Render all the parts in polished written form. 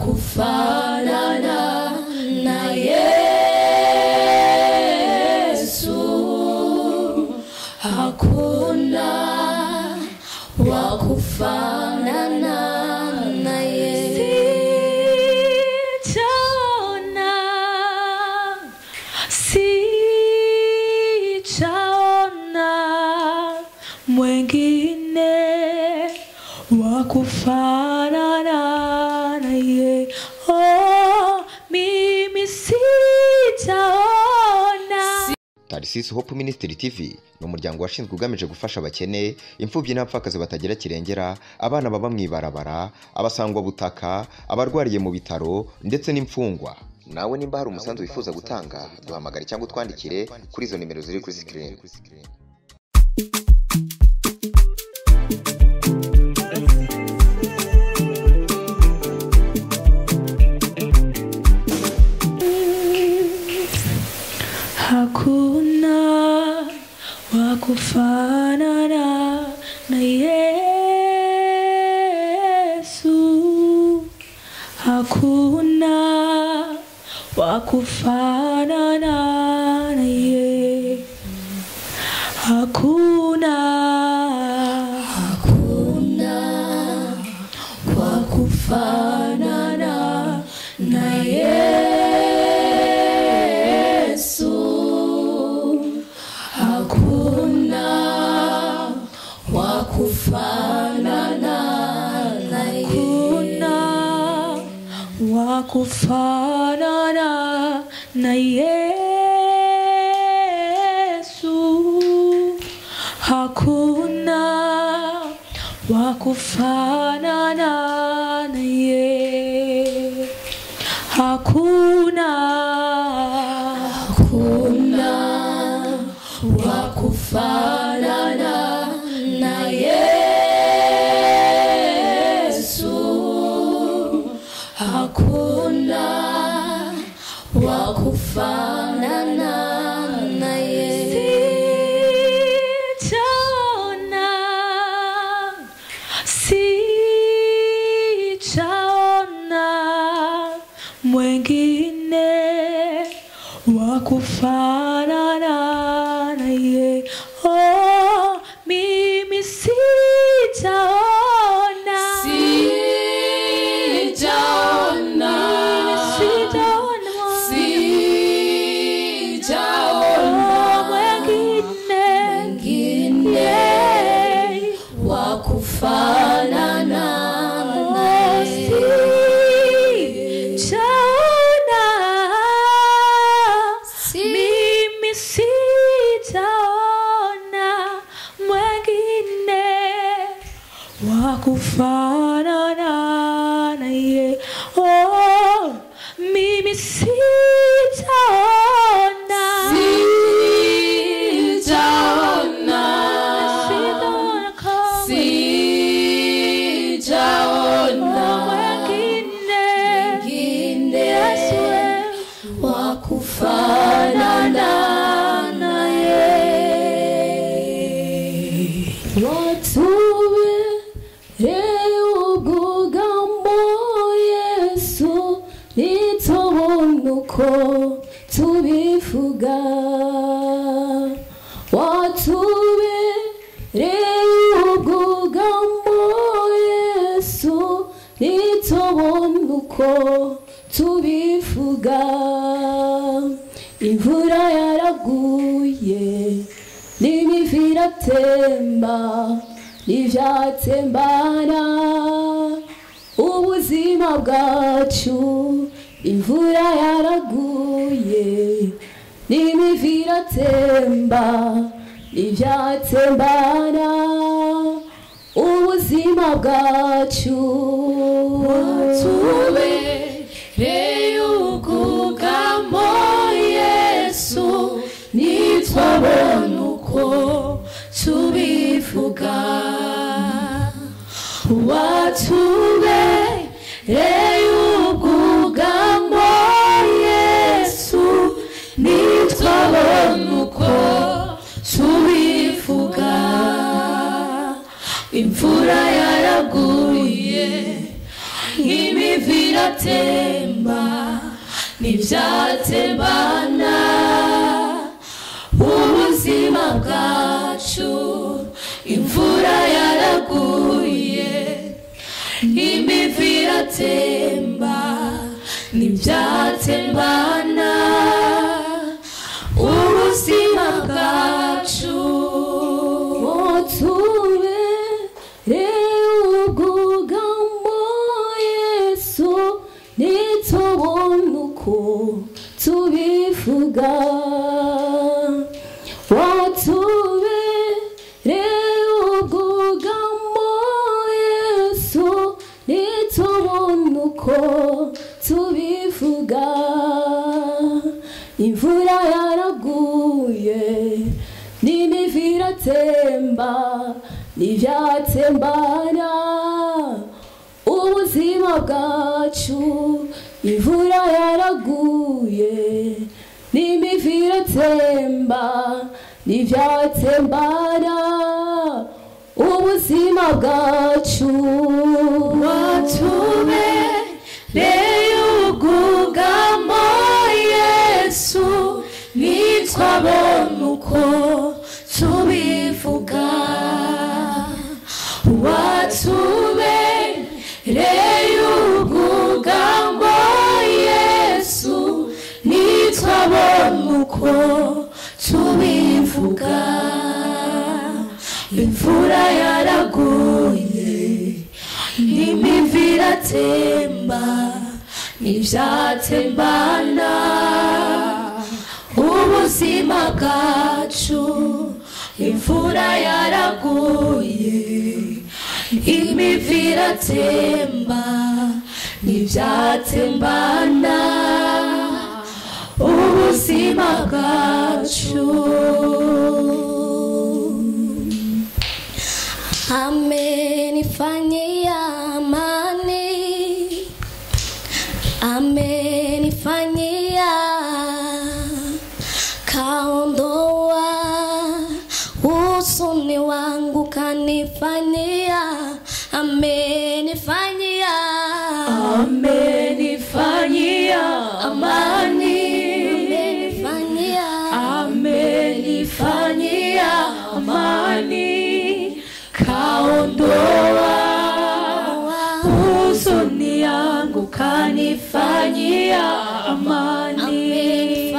wakufanana na Yesu, hakuna wakufanana na Yesu. Sijaona mwengine wakufanana na Yesu. Oh, mimi sijaona. Tarisisi Hope Ministry TV ni umuryango washinzwe ugamije gufasha abakene, imfubyi n'abapfakazi batagira kirengera, abana baba mwibarabara, abasangwa butaka, abarwariye mu bitaro ndetse n'imfungwa. Nawe nimba hari umusanzu wifuza gutanga, duhamagare cyangwa twandikire kuri izo nimero ziri kuri screen. Hakuna wakufanana na Yesu, hakuna wakufanana na Yesu, hakuna wakufanana na Yesu, hakuna wakufanana na Yesu, wakufanana na Yesu, hakuna wakufanana na Yesu, hakuna wakufanana na Yesu, hakuna wakufanana na Yesu. Sijaona mwengine wakufanana na Yesu. Oh, mimi sijaona. Mwengine wakufanana na Yesu. Mimi sijaona mwengine wakufanana na Yesu. Oh, mimi sijaona. Mwengine Yesu wakufanana na Yesu. Watubere ubwugamo Yesu, nitubona uko tubivuga. Watubere ubwugamo Yesu, nitubona uko tubivuga. Imvura yaraguye n'imivu iratemba, n'ivyatembana ubuzima bwacu. Imvura yaraguye n'imivu iratemba, n'ivyatembana ubuzima bwacu. Watubere ubwugamo Yesu, nitwabona uko tubivuga. Watubere ubwugamo Yesu, nitwabona uko tubivuga. Imvura yaraguye, imivu n'imiviratemba n'ivyatembana ubuzima bwacu imvura yaraguye n'imiviratemba n'ivyatembana ubuzima bwacu watubere ubwugamo Yesu nitubona uko tubivuga watubere ubwugamo Yesu nitubona uko tubivuga imvura yaraguye n'imiviratemba n'ivyatembana ubuzima bwacu imvura yaraguye n'imiviratemba n'ivyatembana ubuzima bwacu watubereye ubwugamo Yesu nitwabona uko tubivuga watubereye ubwugamo Yesu nitwabona uko tubivuga imvura yaraguye n'imiviratemba n'ivyatembana ubuzima bwacu imvura yaraguye n'imiviratemba n'ivyatembana ubuzima bwacu amenifanyia amani amenifanyia kaondoa huzuni wangu kanifanyia amenifanyia amani amenifanyia amani kaondoa huzuni yangu kanifanyia amani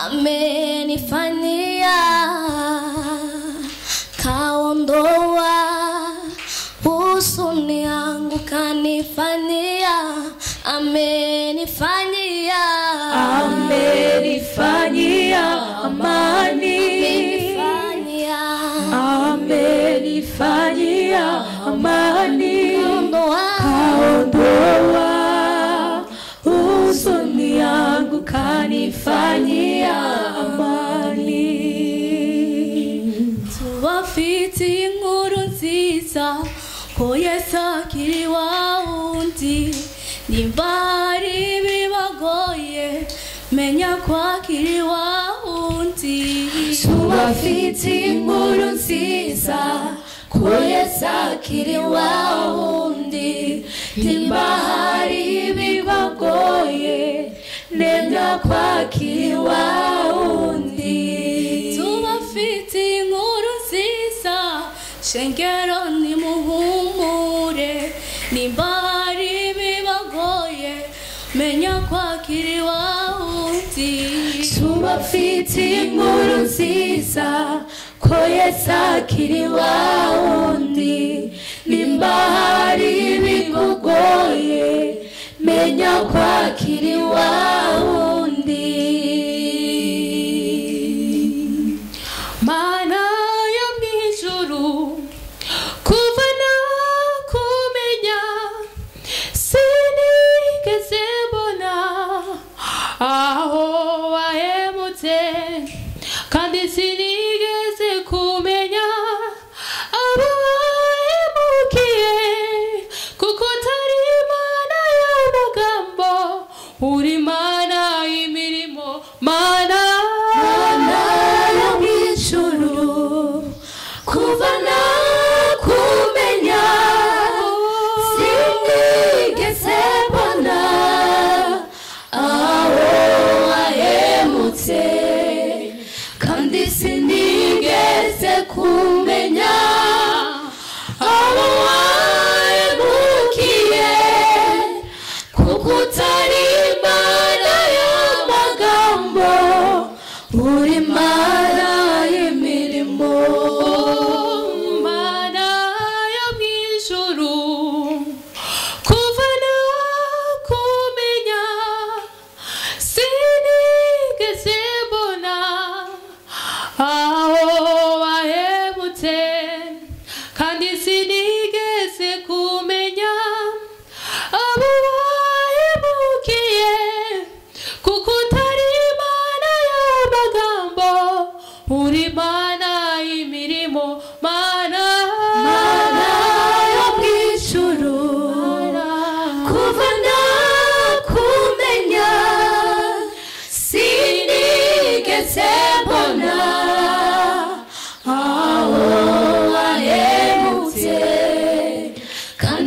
amenifanyia kaondoa huzuni yangu kanifanyia amenifanyia amani amenifanyia amani kaondoa huzuni yangu kanifanyia amani tubafite inkuru nziza ko Yesu akiri wa wundi nimba hari bibagoye menya ko akiri wa wundi tubafite inkuru nziza ko Yesu akiri wa wundi nimba hari bibagoye menya ko akiri wa wundi tubafite inkuru nziza shengero nimuhumure nimba hari bibagoye menya ko akiri wa wundi tubafite inkuru nziza ko Yesu akiri wa wundi nimba hari bikugoye menya ko akiri wa wundi mana yo mwijuru kuva nakumenya sinigeze mbona aho wahemutse kandi sinigeze kumenya abo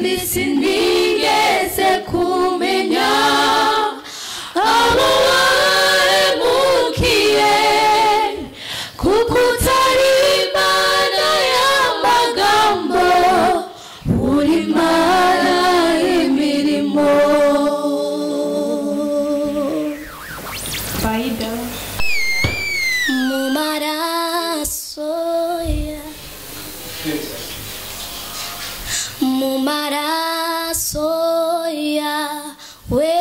kandi sinigeze kumenya abo wahemukiye kuko utari Imana y'amagambo uri Imana y'imirimo. Faida mu maraso ya mu maraso yawe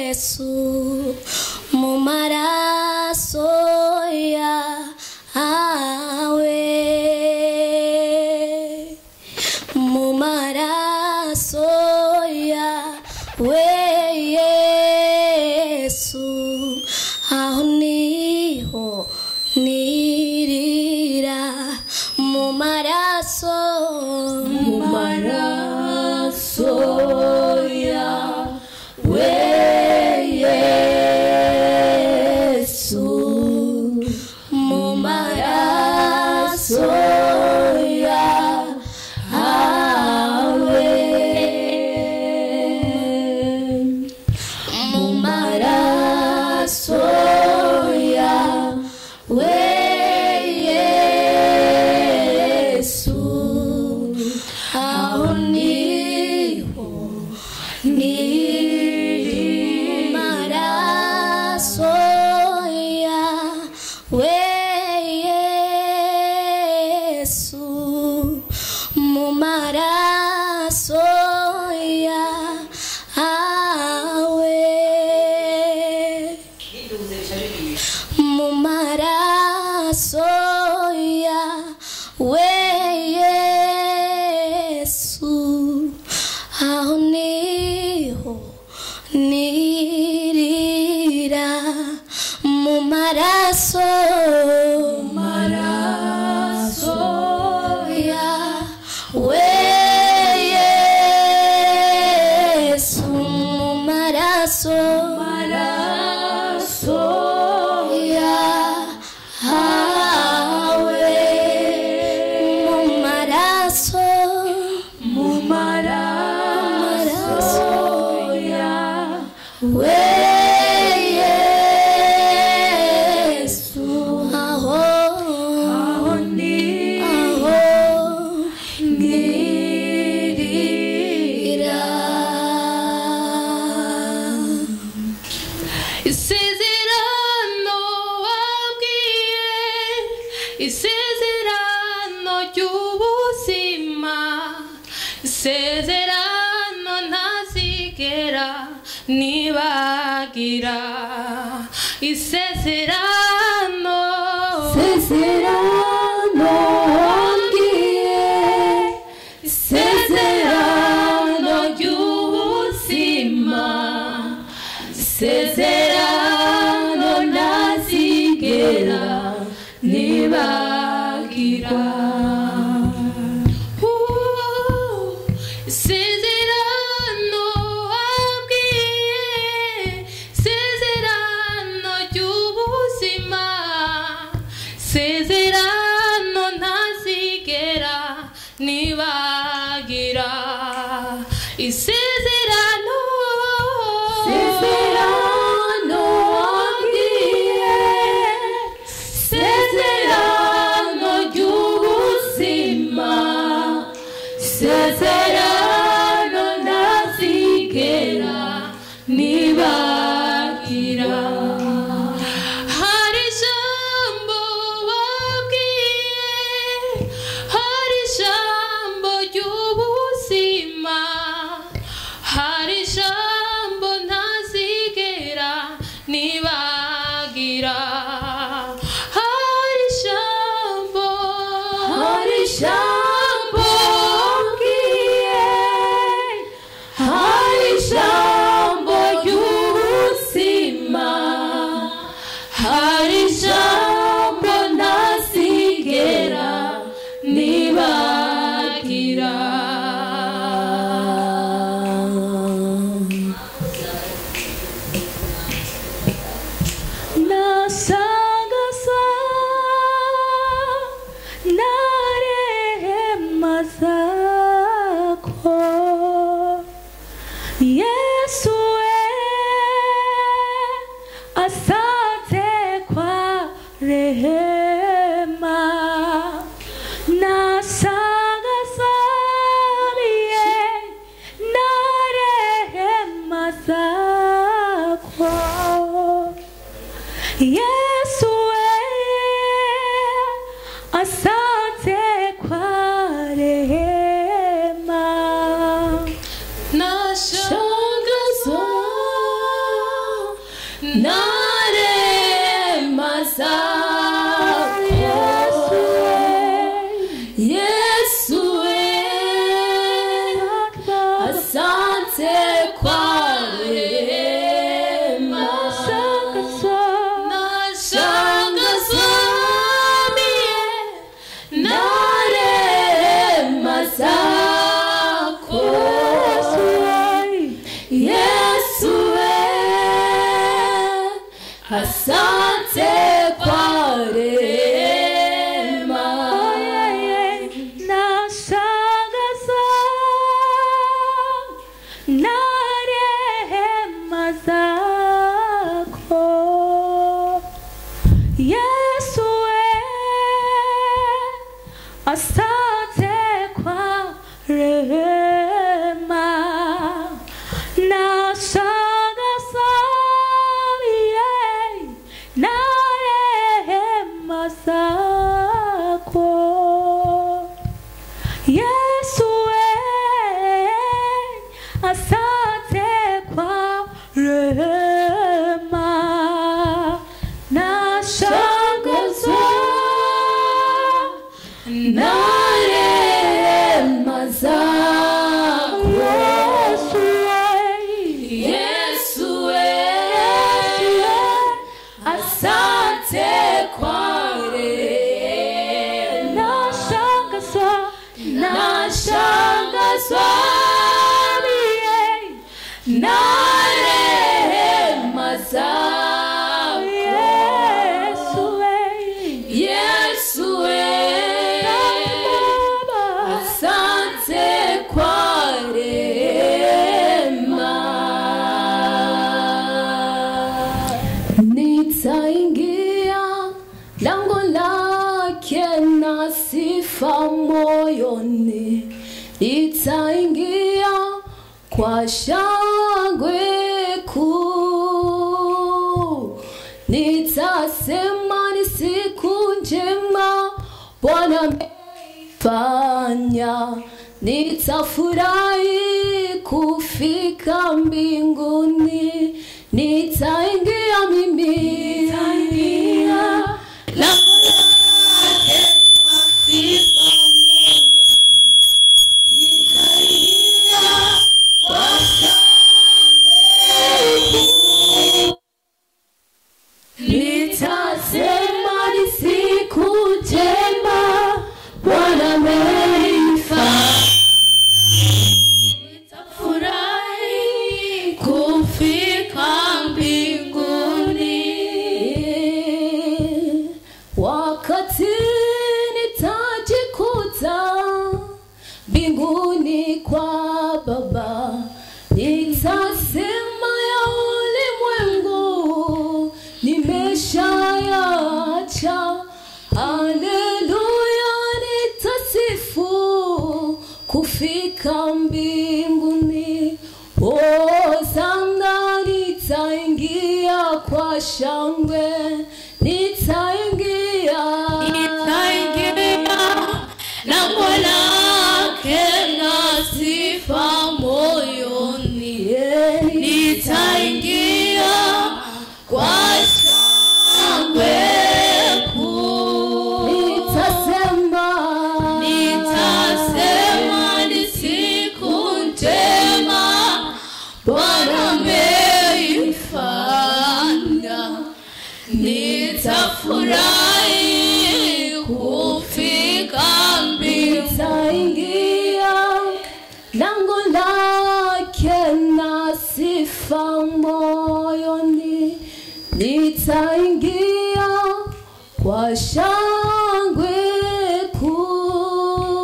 Yesu, mu maraso yawe, mu maraso yawe Yesu, aho niho nirira mu maraso yawe Yesu, mu maraso yawe, mu maraso yawe Yesu, aho niho niri maraso yawe Yesu, mu maraso yawe, mu maraso yawe Yesu, aho niho nirira mu maraso yawe Yesu, mu maraso yawe, mu maraso yawe Yesu, aho ngirira. Isezerano wabwiye, isezerano ry'ubuzima, isezerano ntazigera nibagira, isezerano wabwiye, isezerano ry'ubuzima, isezerano ntazigera nibagira. Isezerano wabwiye, isezerano ry'ubuzima, isezerano ntazigera nibagira, isezerano wabwiye, isezerano ry'ubuzima, isezerano ntazigera nibagira. Hari ijambo wabwiye, hari ijambo ry'ubuzima, hari ijambo ntazigera nibagira, hari ijambo wabwiye, rehema. Nashangazwa na rehema zako Yesu, asante kwa rehema. Nashangazwa mie na rehema zako Yesu, asante kwa rehema. Nashangazwa na rehema zako Yesu, asante kwa rehema. Nashangazwa na rehema zako Yesu, asante kwa rehema. Nashangazwa Na rehema zako Yesu, asante kwa rehema. Nashangazwa na rehema zako Yesu, asante kwa rehema. Nitaingia lango lake na sifa moyoni, nitaingia kwa shangwe kuu, nitasema ni siku njema Bwana ameifanya, nitafurahi kufika mbinguni, nitaingia mimi lango lake na sifa nitaingia kwa shangwe kuu, nitasema ni siku njema Bwana ameifanya, nitafurahi kufika mbinguni, wakati nitajikuta mbinguni kwa Baba, nitasema ya ulimwengu nimeshayaacha. Haleluya, nitasifu kufika mbinguni. Hosana, nitaingia kwa shangwe, nitaingia lango lake na sifa moyoni, nitaingia kwa shangwe kuu, nitasema ni siku njema Bwana ameifanya, nitafurahi kufika mbinguni, nitaingia lango lake na sifa moyoni, nitaingia kwa shangwe kuu,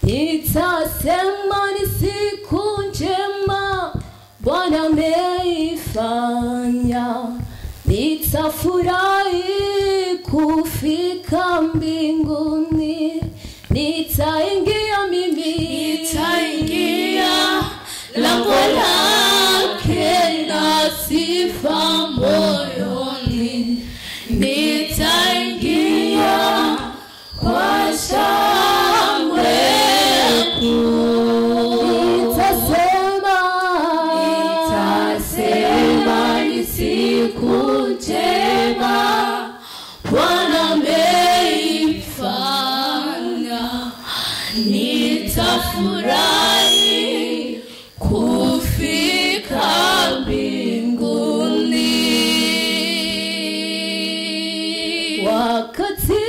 nitasema ni siku njema Bwana ameifanya, nitafurahi kufika mbinguni, nitaingia mimi lango lake na sifa moyoni, nitaingia kwa shangwe nitafurahi kufika mbinguni. Wakati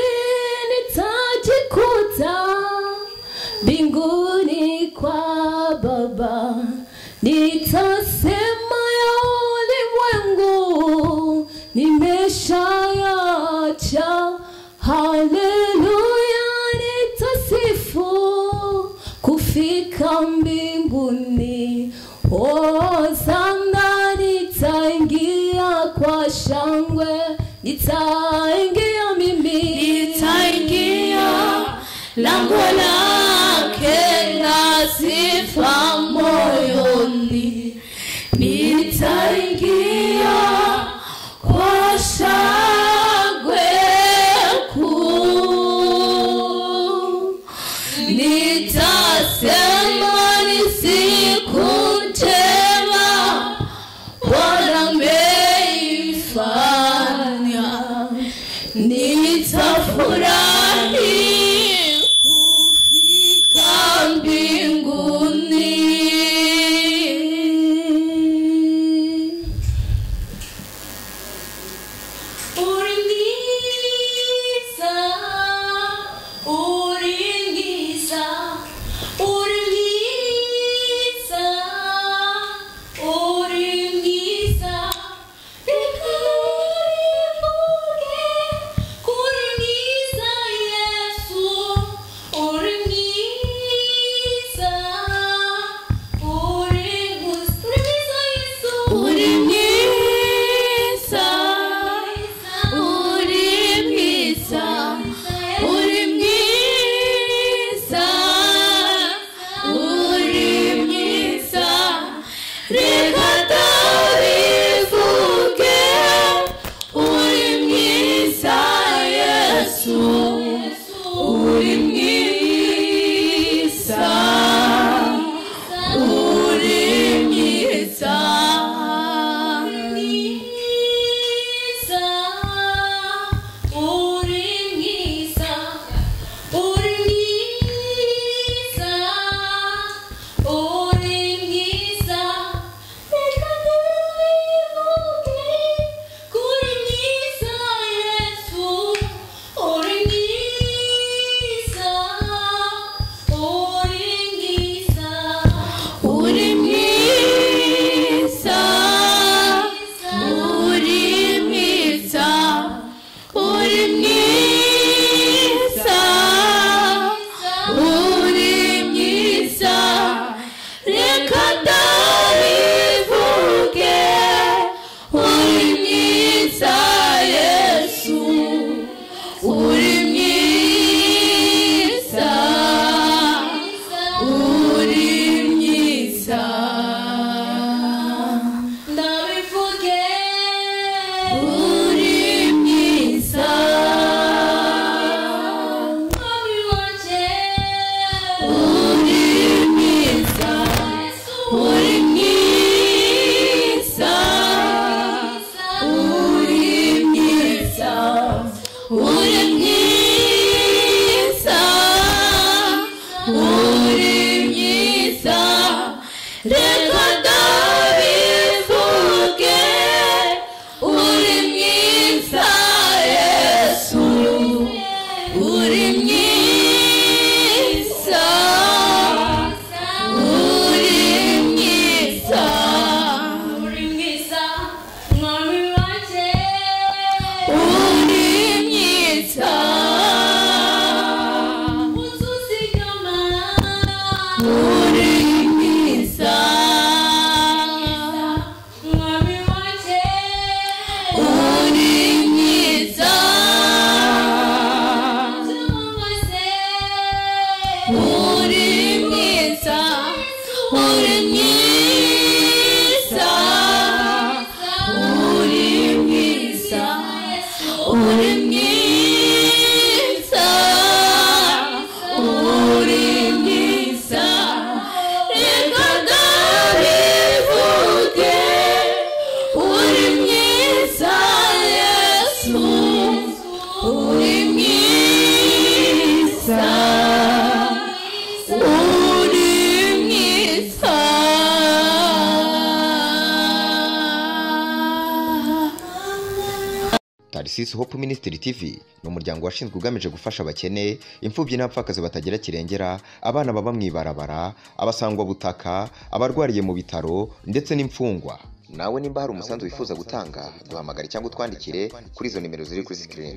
nitajikuta mbinguni kwa Baba, nitasema ya ulimwengu nimeshayacha. Haleluya, nitasifu kufika mbinguni. Hosana, nitaingia kwa shangwe, nitaingia mimi, nitaingia lango lake na sifa moyoni, nitaingia kwa shangwe kuu, nitasema ni siku njema Bwana ameifanya, nitafurahi kufika mbinguni. Tarsis Hope Ministry TV ni umuryango washinzwe ugamije gufasha abakene, imfubyi n'abapfakazi batagira kirengera, abana baba mu ibarabara, abasangwa butaka, abarwariye mu bitaro ndetse n'imfungwa. Nawe nimba hari umusanzu wifuza gutanga, duhamagare cyangwa utwandikire kuri izo nimero ziri kuri screen.